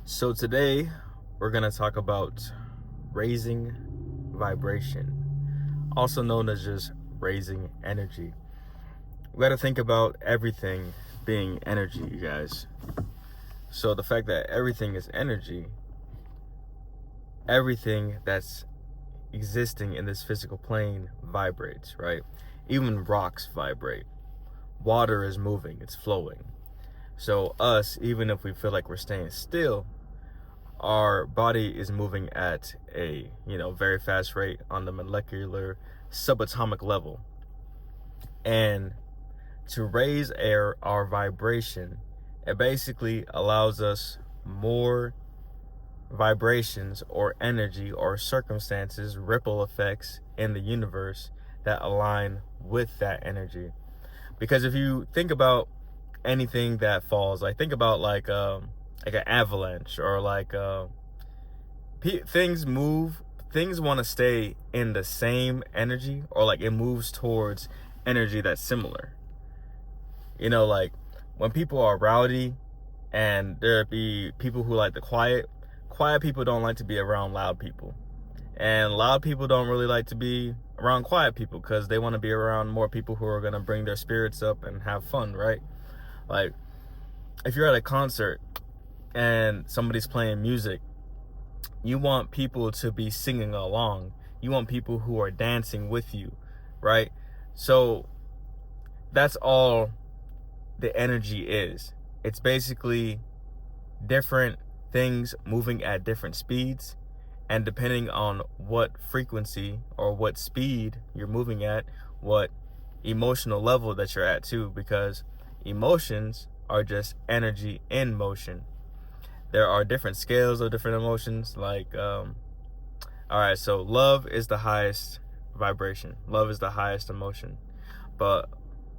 So today we're going to talk about raising vibration, also known as just raising energy. We got to think about everything being energy, you guys. So the fact that everything is energy, everything that's existing in this physical plane vibrates, right? Even rocks vibrate. Water is moving, it's flowing. So us, even if we feel like we're staying still, our body is moving at a very fast rate on the molecular subatomic level. And to raise our vibration, it basically allows us more vibrations or energy or circumstances, ripple effects in the universe that align with that energy. Because if you think about anything that falls, like think about like an avalanche, or like things move, things want to stay in the same energy, or like it moves towards energy that's similar. Like when people are rowdy and there be people who like the quiet people don't like to be around loud people, and loud people don't really like to be around quiet people because they want to be around more people who are going to bring their spirits up and have fun, right? Like if you're at a concert and somebody's playing music, you want people to be singing along. You want people who are dancing with you, right? So that's all the energy is. It's basically different things moving at different speeds, and depending on what frequency or what speed you're moving at, what emotional level that you're at too, because emotions are just energy in motion. There are different scales of different emotions. Like, all right, so love is the highest vibration. Love is the highest emotion. But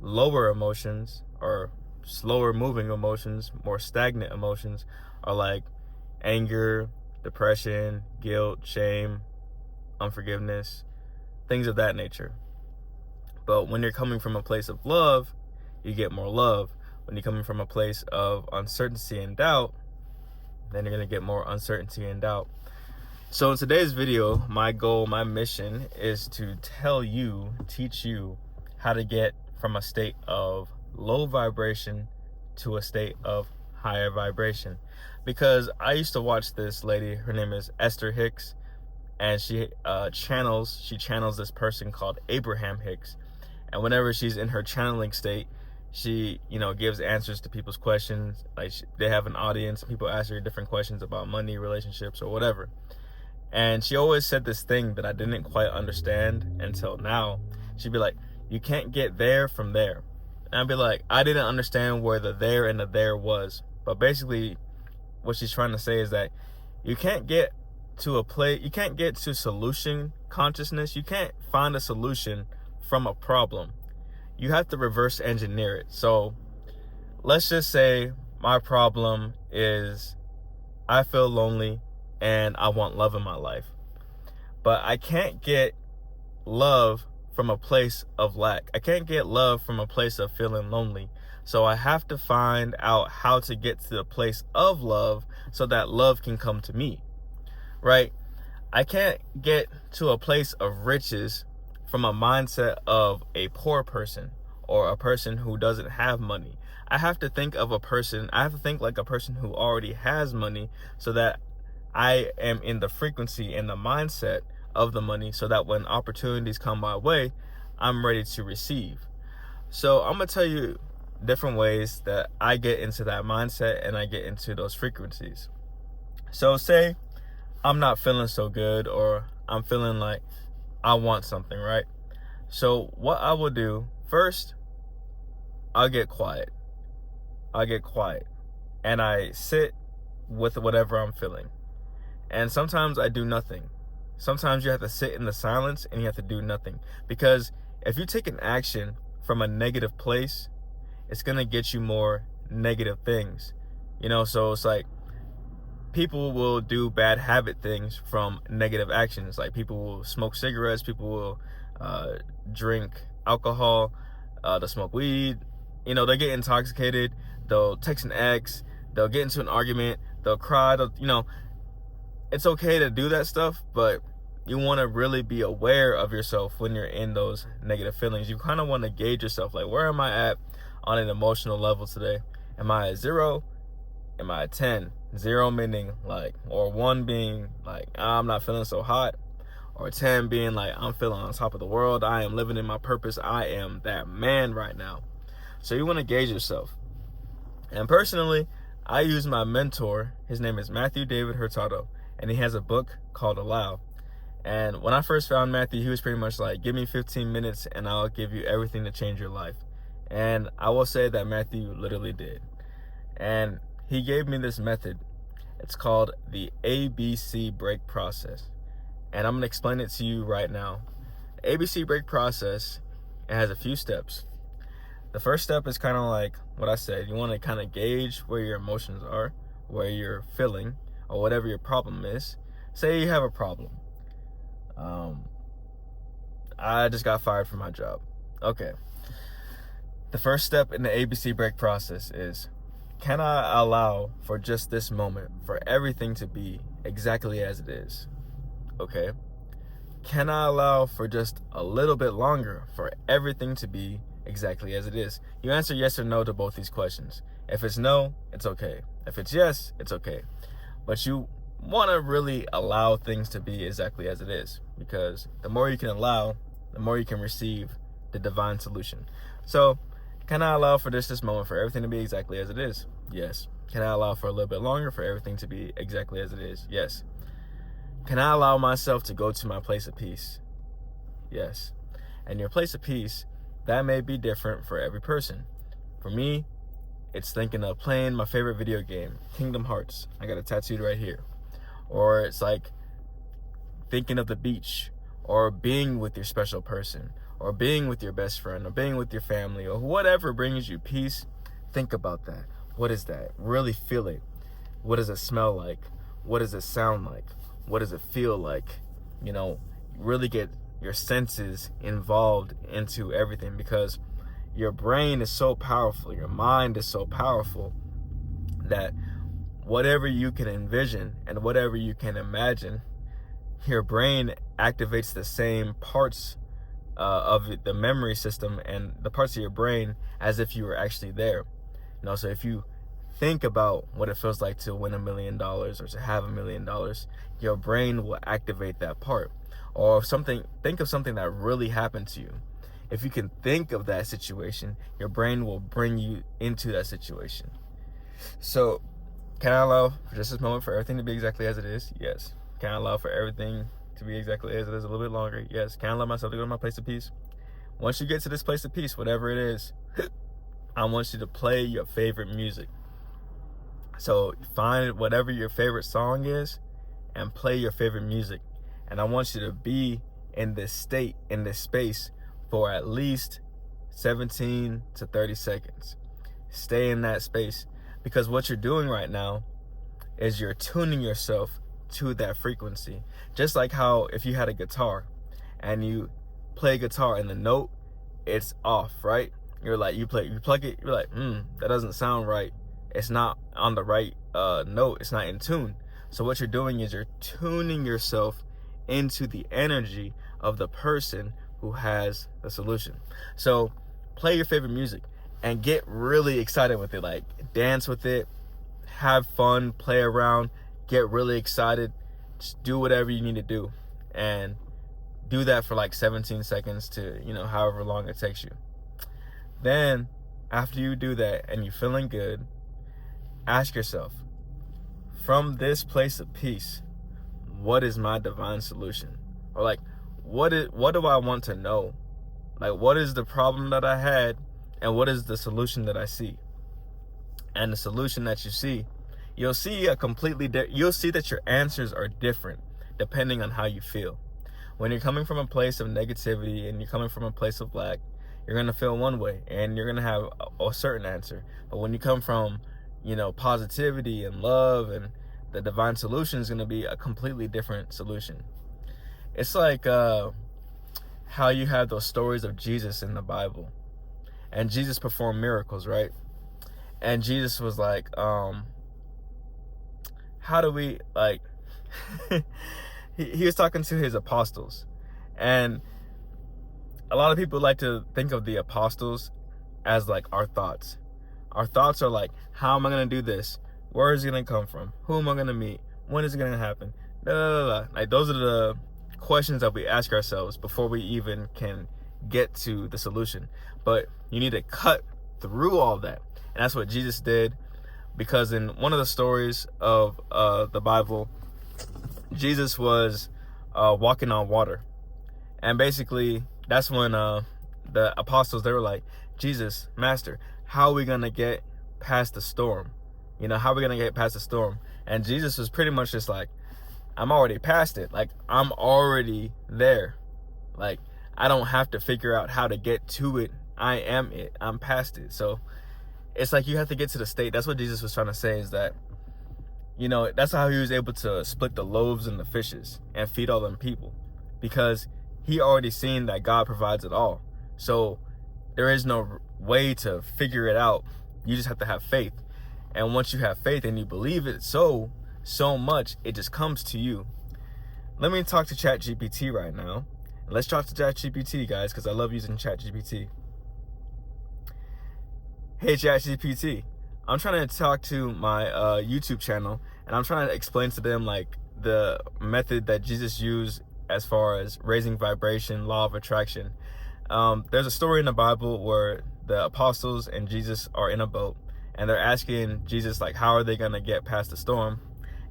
lower emotions, or slower moving emotions, more stagnant emotions, are like anger, depression, guilt, shame, unforgiveness, things of that nature. But when you're coming from a place of love, you get more love. When you're coming from a place of uncertainty and doubt, then you're going to get more uncertainty and doubt. So in today's video, my goal, my mission is to teach you how to get from a state of low vibration to a state of higher vibration. Because I used to watch this lady, her name is Esther Hicks, and she channels this person called Abraham Hicks. And whenever she's in her channeling state, she, gives answers to people's questions. Like they have an audience, people ask her different questions about money, relationships, or whatever. And she always said this thing that I didn't quite understand until now. She'd be like, you can't get there from there. And I'd be like, I didn't understand where the there and the there was. But basically what she's trying to say is that you can't get to solution consciousness. You can't find a solution from a problem. You have to reverse engineer it. So let's just say my problem is I feel lonely and I want love in my life. But I can't get love from a place of lack. I can't get love from a place of feeling lonely. So I have to find out how to get to the place of love so that love can come to me, right? I can't get to a place of riches from a mindset of a poor person or a person who doesn't have money. I have to think like a person who already has money, so that I am in the frequency and the mindset of the money, so that when opportunities come my way, I'm ready to receive. So I'm going to tell you different ways that I get into that mindset and I get into those frequencies. So say I'm not feeling so good, or I'm feeling like I want something, right? So what I will do first, I'll get quiet and I sit with whatever I'm feeling. And sometimes I do nothing. Sometimes you have to sit in the silence and you have to do nothing, because if you take an action from a negative place, it's going to get you more negative things. So it's like people will do bad habit things from negative actions. Like people will smoke cigarettes, people will drink alcohol, they'll smoke weed, they get intoxicated, they'll text an ex, they'll get into an argument, they'll cry, it's okay to do that stuff, but you want to really be aware of yourself when you're in those negative feelings. You kind of want to gauge yourself, like, where am I at on an emotional level today? Am I at 0? Am I at 10? 0 meaning like, or 1 being like, I'm not feeling so hot, or 10 being like, I'm feeling on top of the world. I am living in my purpose. I am that man right now. So you want to gauge yourself. And personally, I use my mentor. His name is Matthew David Hurtado, and he has a book called Allow. And when I first found Matthew, he was pretty much like, give me 15 minutes and I'll give you everything to change your life. And I will say that Matthew literally did. And he gave me this method. It's called the ABC break process. And I'm going to explain it to you right now. The ABC break process, it has a few steps. The first step is kind of like what I said. You want to kind of gauge where your emotions are, where you're feeling, or whatever your problem is. Say you have a problem. I just got fired from my job. Okay. The first step in the ABC break process is, can I allow for just this moment for everything to be exactly as it is? Okay. Can I allow for just a little bit longer for everything to be exactly as it is? You answer yes or no to both these questions. If it's no, it's okay. If it's yes, it's okay. But you want to really allow things to be exactly as it is, because the more you can allow, the more you can receive the divine solution. So, can I allow for this moment for everything to be exactly as it is? Yes. Can I allow for a little bit longer for everything to be exactly as it is? Yes. Can I allow myself to go to my place of peace? Yes. And your place of peace, that may be different for every person. For me, it's thinking of playing my favorite video game, Kingdom Hearts. I got it tattooed right here. Or it's like thinking of the beach, or being with your special person, or being with your best friend, or being with your family, or whatever brings you peace. Think about that. What is that? Really feel it. What does it smell like? What does it sound like? What does it feel like? Really get your senses involved into everything, because your brain is so powerful, your mind is so powerful, that whatever you can envision and whatever you can imagine, your brain activates the same parts of the memory system and the parts of your brain as if you were actually there. So if you think about what it feels like to win $1 million or to have $1 million, your brain will activate that part. Or think of something that really happened to you. If you can think of that situation, your brain will bring you into that situation. So, can I allow for just this moment for everything to be exactly as it is? Yes. Can I allow for everything to be exactly as it is a little bit longer? Yes. Can I allow myself to go to my place of peace? Once you get to this place of peace, whatever it is, I want you to play your favorite music. So find whatever your favorite song is and play your favorite music. And I want you to be in this state, in this space, for at least 17 to 30 seconds. Stay in that space, because what you're doing right now is you're tuning yourself to that frequency. Just like how if you had a guitar and you play guitar and the note, it's off, right? You're like, you plug it, you're like, that doesn't sound right. It's not on the right note. It's not in tune. So what you're doing is you're tuning yourself into the energy of the person who has the solution. So play your favorite music and get really excited with it. Like, dance with it, have fun, play around, get really excited. Just do whatever you need to do, and do that for like 17 seconds to, however long it takes you. Then after you do that and you're feeling good, ask yourself, from this place of peace, what is my divine solution? Or like, what do I want to know? Like, what is the problem that I had, and what is the solution that I see? And the solution that you see, you'll see you'll see that your answers are different depending on how you feel. When you're coming from a place of negativity and you're coming from a place of lack, you're going to feel one way and you're going to have a certain answer. But when you come from, positivity and love, and the divine solution is going to be a completely different solution. It's like how you have those stories of Jesus in the Bible, and Jesus performed miracles, right? And Jesus was like, how do we, like, he was talking to his apostles. And a lot of people like to think of the apostles as like our thoughts. Our thoughts are like, how am I going to do this? Where is it going to come from? Who am I going to meet? When is it going to happen? Like, those are the questions that we ask ourselves before we even can get to the solution. But you need to cut through all that. And that's what Jesus did, because in one of the stories of the Bible, Jesus was walking on water. And basically, that's when the apostles, they were like, Jesus, Master, how are we going to get past the storm? You know, how are we going to get past the storm? And Jesus was pretty much just like, I'm already past it. Like, I'm already there. Like, I don't have to figure out how to get to it. I am it. I'm past it. So it's like you have to get to the state. That's what Jesus was trying to say, is that, you know, that's how he was able to split the loaves and the fishes and feed all them people, because he already seen that God provides it all. So there is no way to figure it out. You just have to have faith. And once you have faith and you believe it so much, it just comes to you. Let me talk to ChatGPT right now. Let's talk to ChatGPT, guys, because I love using ChatGPT. Hey, ChatGPT. I'm trying to talk to my YouTube channel, and I'm trying to explain to them like the method that Jesus used as far as raising vibration, law of attraction. There's a story in the Bible where the apostles and Jesus are in a boat, and they're asking Jesus, like, how are they going to get past the storm?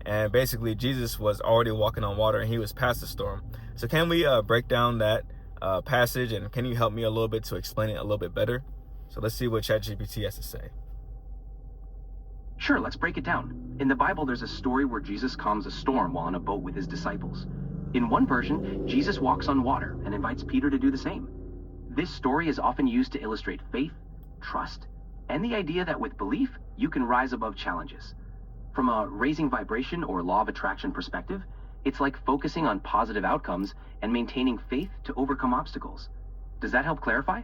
And basically, Jesus was already walking on water, and he was past the storm. So can we break down that passage, and can you help me a little bit to explain it a little bit better? So let's see what ChatGPT has to say. Sure, let's break it down. In the Bible, there's a story where Jesus calms a storm while on a boat with his disciples. In one version, Jesus walks on water and invites Peter to do the same. This story is often used to illustrate faith, trust, and the idea that with belief, you can rise above challenges. From a raising vibration or law of attraction perspective, it's like focusing on positive outcomes and maintaining faith to overcome obstacles. Does that help clarify?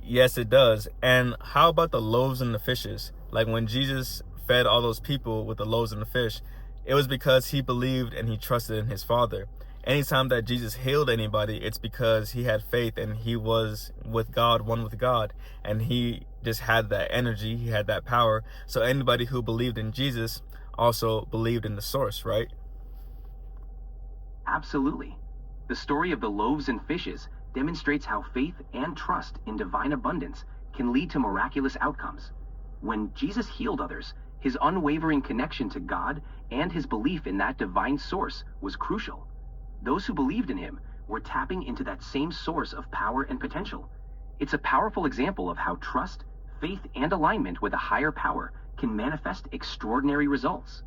Yes, it does. And how about the loaves and the fishes? Like when Jesus fed all those people with the loaves and the fish, it was because he believed and he trusted in his Father. Anytime that Jesus healed anybody, it's because he had faith and he was with God, one with God, and he just had that energy, he had that power. So anybody who believed in Jesus also believed in the source, right? Absolutely. The story of the loaves and fishes demonstrates how faith and trust in divine abundance can lead to miraculous outcomes. When Jesus healed others, his unwavering connection to God and his belief in that divine source was crucial. Those who believed in him were tapping into that same source of power and potential. It's a powerful example of how trust, faith, and alignment with a higher power can manifest extraordinary results.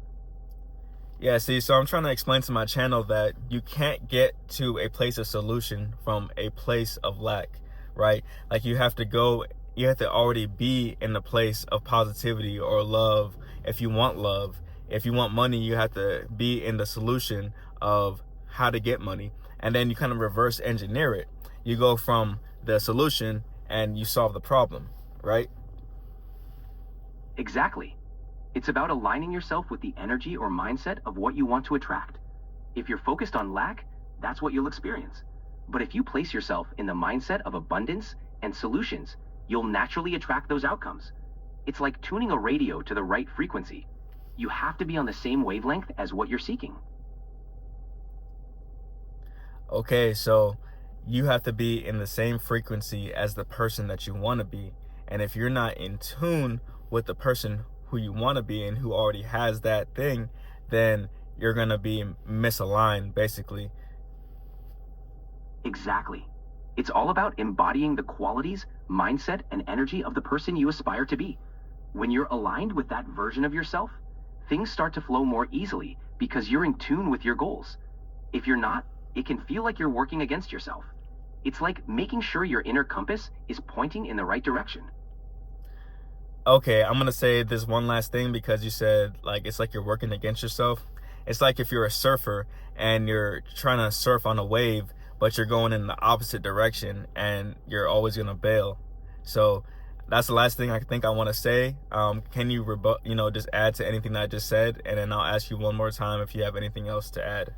Yeah, see, so I'm trying to explain to my channel that you can't get to a place of solution from a place of lack, right? Like you have to already be in the place of positivity or love. If you want love, if you want money, you have to be in the solution of how to get money. And then you kind of reverse engineer it. You go from the solution and you solve the problem, right? Exactly. It's about aligning yourself with the energy or mindset of what you want to attract. If you're focused on lack, that's what you'll experience. But if you place yourself in the mindset of abundance and solutions, you'll naturally attract those outcomes. It's like tuning a radio to the right frequency. You have to be on the same wavelength as what you're seeking. Okay, so you have to be in the same frequency as the person that you want to be. And if you're not in tune with the person who you want to be and who already has that thing, then you're going to be misaligned, basically. Exactly. It's all about embodying the qualities, mindset, and energy of the person you aspire to be. When you're aligned with that version of yourself, things start to flow more easily because you're in tune with your goals. If you're not, it can feel like you're working against yourself. It's like making sure your inner compass is pointing in the right direction. Okay, I'm going to say this one last thing, because you said like it's like you're working against yourself. It's like if you're a surfer and you're trying to surf on a wave, but you're going in the opposite direction and you're always going to bail. So that's the last thing I think I want to say. Can you just add to anything that I just said, and then I'll ask you one more time if you have anything else to add.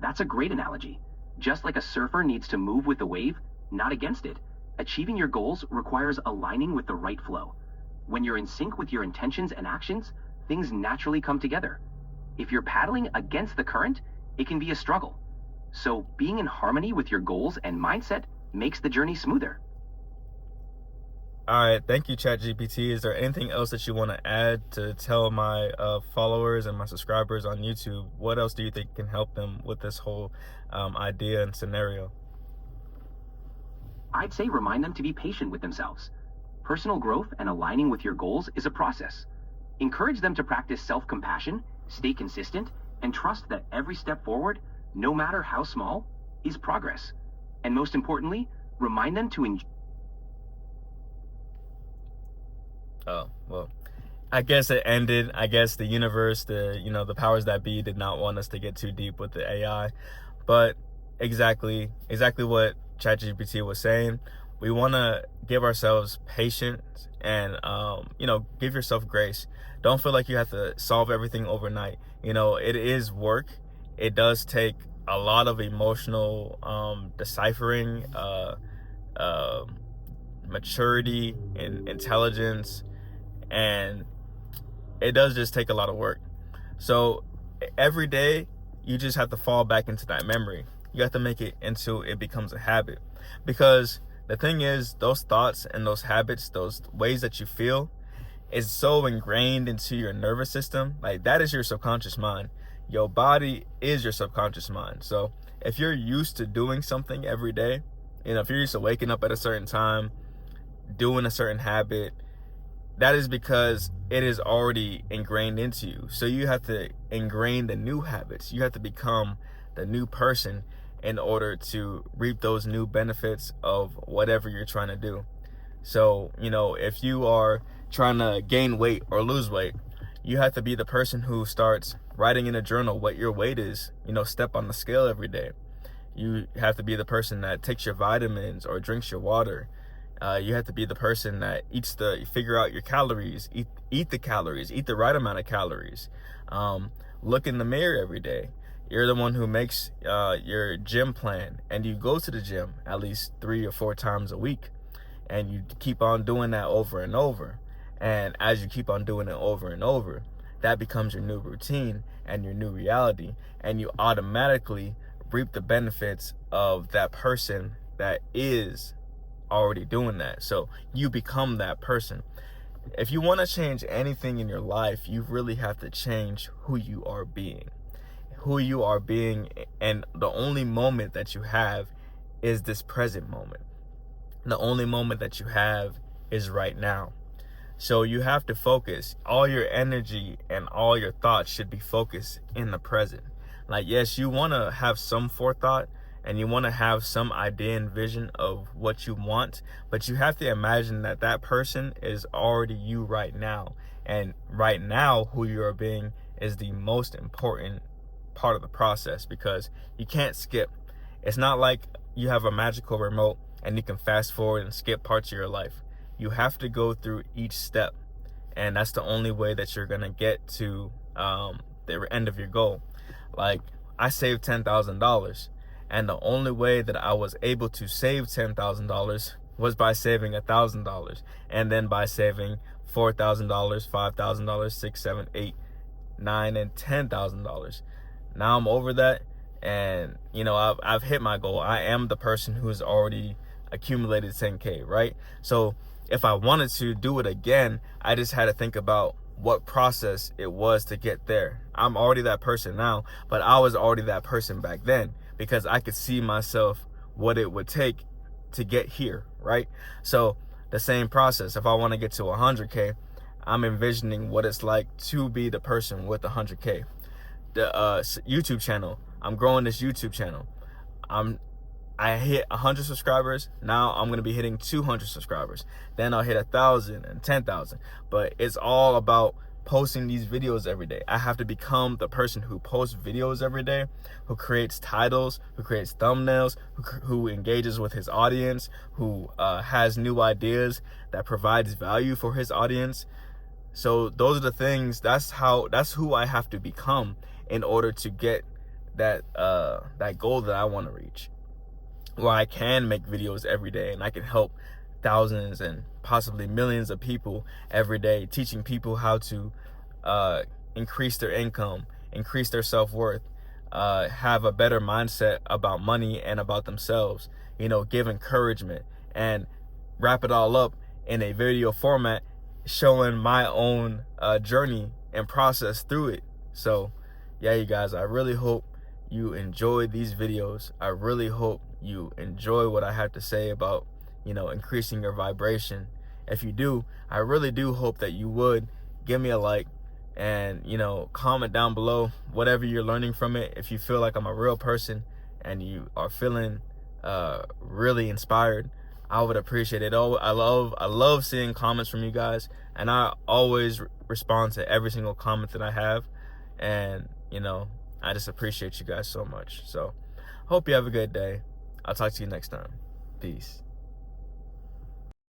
That's a great analogy. Just like a surfer needs to move with the wave, not against it, achieving your goals requires aligning with the right flow. When you're in sync with your intentions and actions, things naturally come together. If you're paddling against the current, it can be a struggle. So being in harmony with your goals and mindset makes the journey smoother. All right, thank you, ChatGPT. Is there anything else that you want to add to tell my followers and my subscribers on YouTube? What else do you think can help them with this whole idea and scenario? I'd say remind them to be patient with themselves. Personal growth and aligning with your goals is a process. Encourage them to practice self-compassion, stay consistent, and trust that every step forward, no matter how small, is progress. And most importantly, remind them to enjoy. Oh, well, I guess it ended. I guess the universe, the powers that be did not want us to get too deep with the AI. But exactly what ChatGPT was saying. We want to give ourselves patience and, give yourself grace. Don't feel like you have to solve everything overnight. It is work. It does take a lot of emotional deciphering, maturity and intelligence, and it does just take a lot of work. So every day you just have to fall back into that memory. You have to make it until it becomes a habit, because the thing is, those thoughts and those habits, those ways that you feel, is so ingrained into your nervous system. Like, that is your subconscious mind. Your body is your subconscious mind. So if you're used to doing something every day, if you're used to waking up at a certain time, doing a certain habit, that is because it is already ingrained into you. So you have to ingrain the new habits. You have to become the new person in order to reap those new benefits of whatever you're trying to do. So, if you are trying to gain weight or lose weight, you have to be the person who starts writing in a journal what your weight is, step on the scale every day. You have to be the person that takes your vitamins or drinks your water. You have to be the person that figure out your calories, eat the calories, eat the right amount of calories. Look in the mirror every day. You're the one who makes your gym plan, and you go to the gym at least 3 or 4 times a week, and you keep on doing that over and over. And as you keep on doing it over and over, that becomes your new routine and your new reality, and you automatically reap the benefits of that person that is already doing that. So you become that person. If you want to change anything in your life, you really have to change who you are being. And the only moment that you have is this present moment. The only moment that you have is right now. So you have to focus. All your energy and all your thoughts should be focused in the present. Like, yes, you want to have some forethought and you want to have some idea and vision of what you want, but you have to imagine that person is already you right now. And right now, who you are being is the most important part of the process, because you can't skip. It's not like you have a magical remote and you can fast forward and skip parts of your life. You have to go through each step, and that's the only way that you're gonna get to the end of your goal. Like, I saved $10,000, and the only way that I was able to save $10,000 was by saving $1,000, and then by saving $4,000, $5,000, $6,000, $7,000, $8,000, $9,000, and $10,000. Now I'm over that, and I've hit my goal. I am the person who's already accumulated 10K, right? So if I wanted to do it again, I just had to think about what process it was to get there. I'm already that person now, but I was already that person back then, because I could see myself what it would take to get here, right? So the same process. If I want to get to 100K, I'm envisioning what it's like to be the person with 100K. The YouTube channel, I'm growing this YouTube channel. I hit 100 subscribers. Now I'm going to be hitting 200 subscribers. Then I'll hit 1,000 and 10,000. But it's all about posting these videos every day. I have to become the person who posts videos every day, who creates titles, who creates thumbnails, who engages with his audience, who has new ideas that provides value for his audience. So those are the things, that's who I have to become in order to get that goal that I want to reach, where I can make videos every day and I can help thousands and possibly millions of people every day, teaching people how to increase their income, increase their self-worth, have a better mindset about money and about themselves, give encouragement, and wrap it all up in a video format showing my own journey and process through it. So yeah, you guys, I really hope you enjoy these videos. I really hope you enjoy what I have to say about increasing your vibration. If you do, I really do hope that you would give me a like and comment down below whatever you're learning from it. If you feel like I'm a real person and you are feeling really inspired, I would appreciate it. I love seeing comments from you guys, and I always respond to every single comment that I have, and I just appreciate you guys so much. So hope you have a good day. I'll talk to you next time. Peace.